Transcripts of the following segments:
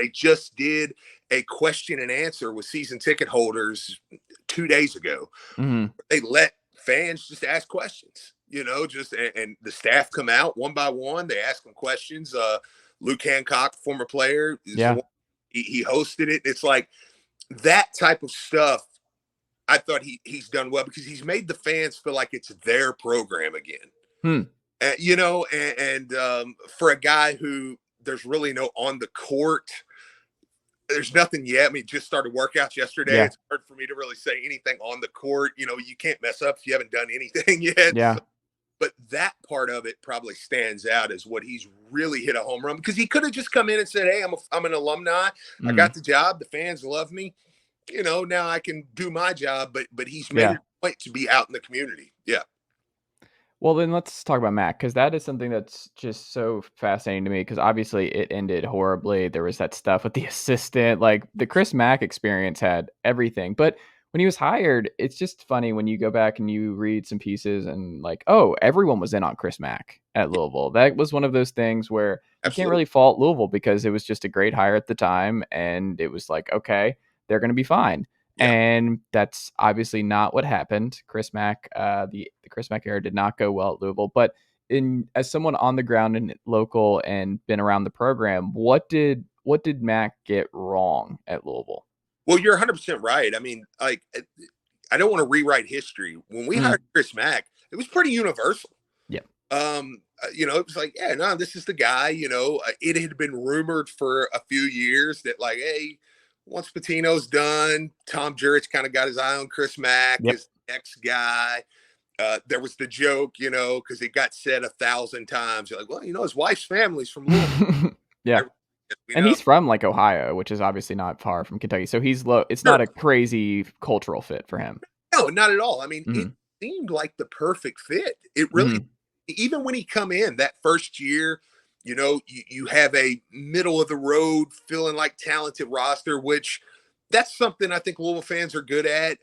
they just did a question and answer with season ticket holders 2 days ago. Mm-hmm. They let fans just ask questions, and the staff come out one by one. They ask them questions. Luke Hancock, former player, he hosted it. It's like that type of stuff. I thought he's done well because he's made the fans feel like it's their program again. For a guy who there's really no on the court, there's nothing yet. I mean, just started workouts yesterday. Yeah. It's hard for me to really say anything on the court. You can't mess up if you haven't done anything yet. Yeah. But that part of it probably stands out as what he's really hit a home run, because he could have just come in and said, hey, I'm an alumni. I got the job. The fans love me. Now I can do my job. But he's made it a point to be out in the community. Yeah. Well, then let's talk about Mac, because that is something that's just so fascinating to me, because obviously it ended horribly. There was that stuff with the assistant. Like, the Chris Mack experience had everything. But when he was hired, it's just funny when you go back and you read some pieces and like, oh, everyone was in on Chris Mack at Louisville. That was one of those things where you can't really fault Louisville, because it was just a great hire at the time. And it was like, okay, they're going to be fine. Yeah. And that's obviously not what happened. Chris Mack, the Chris Mack era did not go well at Louisville. But as someone on the ground and local and been around the program, what did Mack get wrong at Louisville? Well, you're 100% right. I mean, like, I don't want to rewrite history. When we hired Chris Mack, it was pretty universal. Yeah. It was like, yeah, no, this is the guy. It had been rumored for a few years that, like, hey, once Pitino's done, Tom Jurich kind of got his eye on Chris Mack, his next guy. There was the joke, because it got said 1,000 times. You're like, well, his wife's family's from Louisville. Yeah. And he's from like Ohio, which is obviously not far from Kentucky. So he's low. It's not a crazy cultural fit for him. No, not at all. I mean, it seemed like the perfect fit. It really, even when he come in that first year, you have a middle of the road, feeling like talented roster, which that's something I think Louisville fans are good at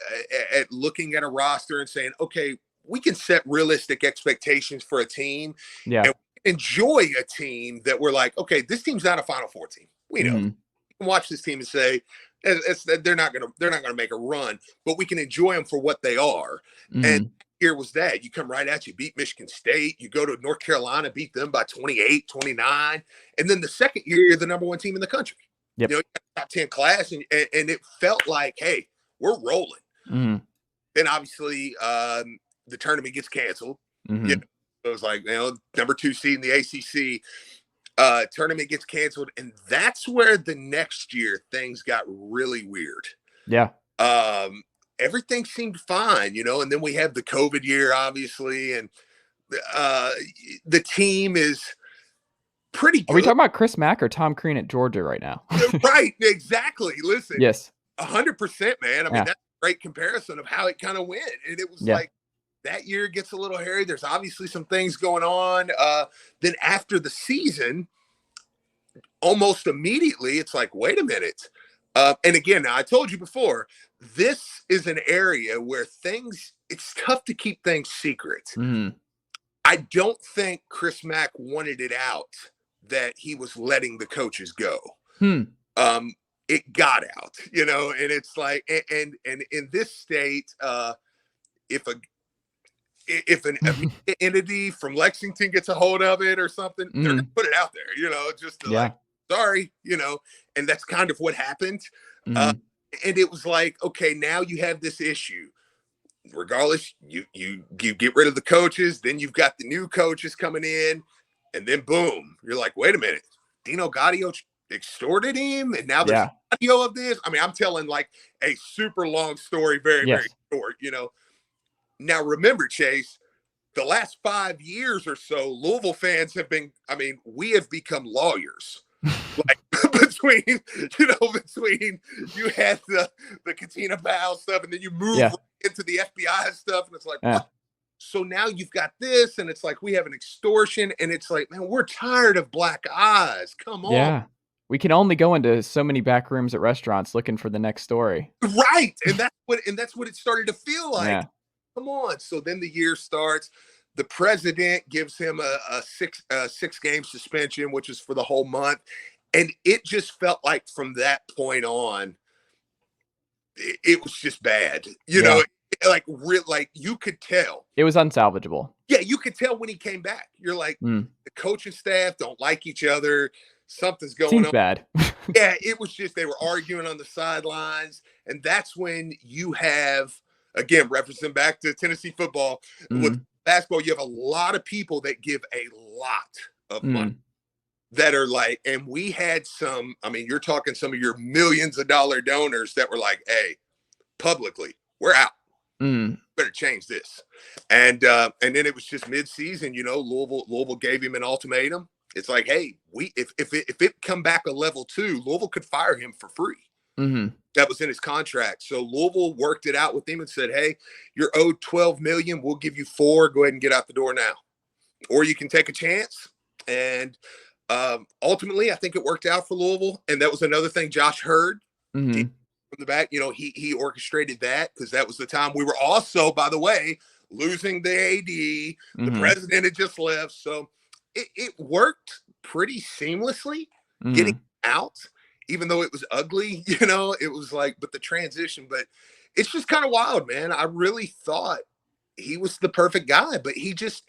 looking at a roster and saying, okay, we can set realistic expectations for a team. Yeah. And enjoy a team that we're like, okay, this team's not a Final Four team. We know. You can watch this team and say they're not gonna make a run, but we can enjoy them for what they are. And here was that. You come right at you, beat Michigan State. You go to North Carolina, beat them by 28, 29. And then the second year, you're the number one team in the country. Yep. You got top 10 class, and it felt like, hey, we're rolling. Then obviously the tournament gets canceled. It was like, number 2 seed in the ACC. Tournament gets canceled, and that's where the next year things got really weird. Yeah. Everything seemed fine, and then we have the COVID year, obviously, and the team is pretty good. Are we talking about Chris Mack or Tom Crean at Georgia right now? Right, exactly. Listen, yes, 100%, man. I mean, that's a great comparison of how it kind of went, and it was like, that year gets a little hairy. There's obviously some things going on. Then after the season, almost immediately, it's like, wait a minute. And again, I told you before, this is an area where it's tough to keep things secret. I don't think Chris Mack wanted it out that he was letting the coaches go. It got out, and it's like, and in this state, if an entity from Lexington gets a hold of it or something, they're going to put it out there, just to like, sorry, and that's kind of what happened. And it was like, okay, now you have this issue. Regardless, you get rid of the coaches, then you've got the new coaches coming in, and then boom, you're like, wait a minute, Dino Gaudio extorted him, and now there's audio of this. I mean, I'm telling like a super long story, very, very short, Now, remember, Chase, the last 5 years or so, Louisville fans have been, we have become lawyers. Like between you had the Katina Bow stuff, and then you move into the FBI stuff, and it's like, what? So now you've got this, and it's like, we have an extortion, and it's like, man, we're tired of black eyes. Come on. Yeah. We can only go into so many back rooms at restaurants looking for the next story. Right. And that's what it started to feel like. Yeah. Come on. So then the year starts. The president gives him a six game suspension, which is for the whole month. And it just felt like from that point on, it was just bad. You know, like you could tell. It was unsalvageable. Yeah, you could tell when he came back. You're like, the coaching staff don't like each other. Something's going Seems on. bad. Yeah, it was just they were arguing on the sidelines. And that's when you have, again, referencing back to Tennessee football, with basketball, you have a lot of people that give a lot of money that are like, and we had some, I mean, you're talking some of your millions of dollar donors that were like, hey, publicly, we're out. Better change this. And then it was just mid-season, you know, Louisville gave him an ultimatum. It's like, hey, if it come back a level 2, Louisville could fire him for free. That was in his contract. So Louisville worked it out with him and said, hey, you're owed $12 million. We'll give you 4. Go ahead and get out the door now. Or you can take a chance. And ultimately, I think it worked out for Louisville. And that was another thing Josh heard from the back. You know, he orchestrated that because that was the time we were also, by the way, losing the AD. The president had just left. So it worked pretty seamlessly getting out, even though it was ugly. You know, it was like, but the transition, but it's just kind of wild, man. I really thought he was the perfect guy, but he just,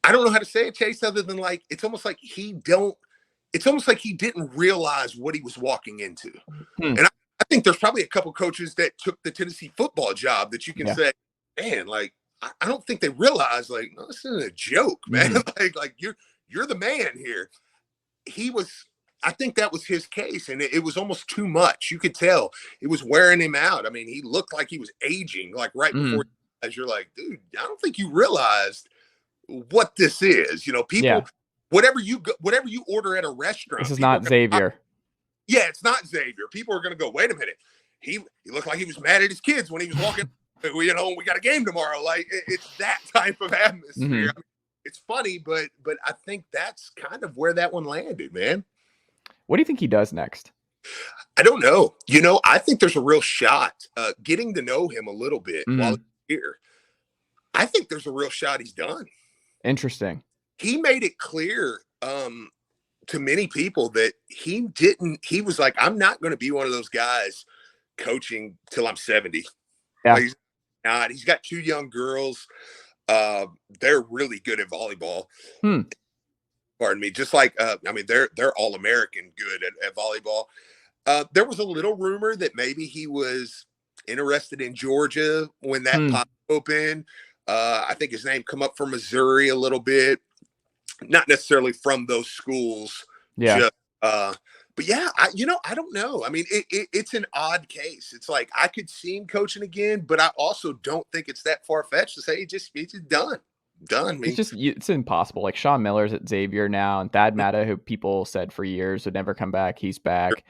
I don't know how to say it, Chase, other than like, it's almost like he didn't realize what he was walking into. And I think there's probably a couple coaches that took the Tennessee football job that you can say, man, like, I don't think they realize, like, no, this isn't a joke, man. like you're the man here. I think that was his case, and it was almost too much. You could tell it was wearing him out. I mean, he looked like he was aging, like right before, as you're like, dude, I don't think you realized what this is. You know, people, whatever you order at a restaurant. This is not Xavier. Yeah, it's not Xavier. People are going to go, wait a minute. He looked like he was mad at his kids when he was walking. You know, we got a game tomorrow. Like, it's that type of atmosphere. I mean, it's funny, but I think that's kind of where that one landed, man. What do you think he does next? I don't know. You know, I think there's a real shot getting to know him a little bit while he's here. I think there's a real shot he's done. Interesting. He made it clear to many people that he was like, I'm not going to be one of those guys coaching till I'm 70. Yeah. Like, he's got 2 young girls. They're really good at volleyball. Pardon me. Just like, I mean, they're all American good at volleyball. There was a little rumor that maybe he was interested in Georgia when that popped open. I think his name come up for Missouri a little bit. Not necessarily from those schools. Yeah. Just, but yeah, I don't know. I mean, it's an odd case. It's like I could see him coaching again, but I also don't think it's that far-fetched to say he's just done. It's impossible. Like Sean Miller's at Xavier now, and Thad Matta, who people said for years would never come back, he's back. Sure.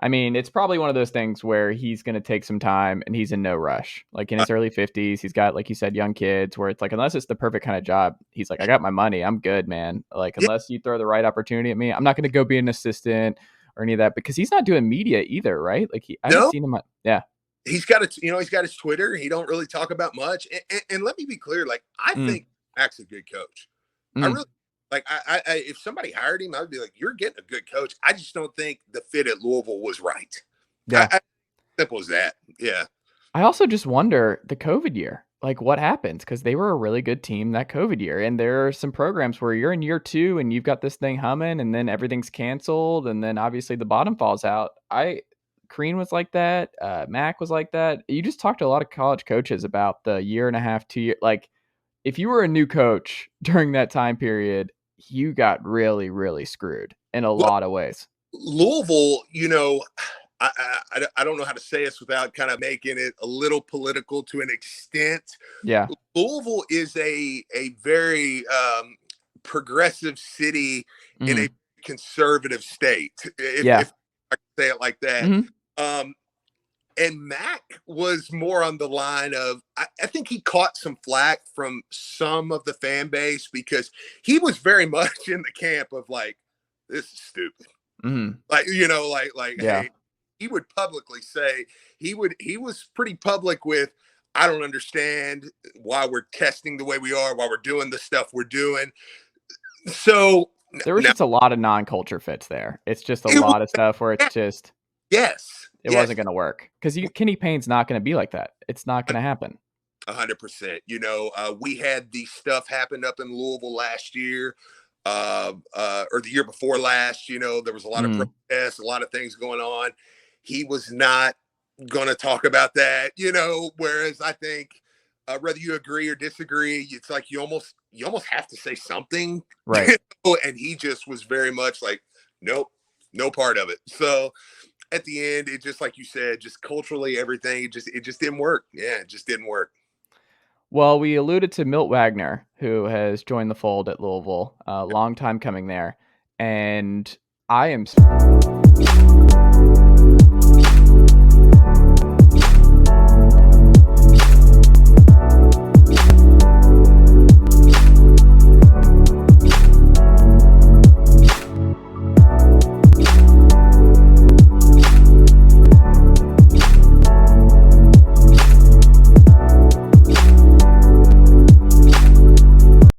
I mean, it's probably one of those things where he's going to take some time and he's in no rush. Like in his early 50s, he's got, like you said, young kids where it's like, unless it's the perfect kind of job, he's like, I got my money. I'm good, man. Like, unless you throw the right opportunity at me, I'm not going to go be an assistant or any of that, because he's not doing media either, right? Like I haven't seen him. He's got he's got his Twitter. He don't really talk about much. And let me be clear. Like, I think Mack's a good coach. I really, like, I if somebody hired him, I'd be like, you're getting a good coach. I just don't think the fit at Louisville was right. Yeah. Simple as that. Yeah. I also just wonder the COVID year, like what happens? Because they were a really good team that COVID year. And there are some programs where you're in year 2 and you've got this thing humming and then everything's canceled. And then obviously the bottom falls out. Crean was like that. Mack was like that. You just talked to a lot of college coaches about the year and a half, 2 years. Like if you were a new coach during that time period, you got really, really screwed in a lot of ways. Louisville, you know, I don't know how to say this without kind of making it a little political to an extent. Yeah. Louisville is a very progressive city in a conservative state. If I can say it like that. And Mack was more on the line of, I think he caught some flack from some of the fan base because he was very much in the camp of like, this is stupid. Like, you know, like, hey, he would publicly say he was pretty public with, I don't understand why we're testing the way we are, why we're doing the stuff we're doing. So There was Now just a lot of non-culture fits there. It's just a it was lot of stuff where it's just it yes, wasn't gonna work because Kenny Payne's not gonna be like that. It's not gonna happen. 100%. We had the stuff happen up in Louisville last year, or the year before last. There was a lot of protests, a lot of things going on. He was not going to talk about that. Whereas I think, whether you agree or disagree, it's like you almost have to say something, right? And he just was very much like, nope, no part of it. So at the end, it just, like you said, just culturally, everything, it just didn't work. Yeah, it just didn't work. Well, we alluded to Milt Wagner, who has joined the fold at Louisville, a long time coming there, and I am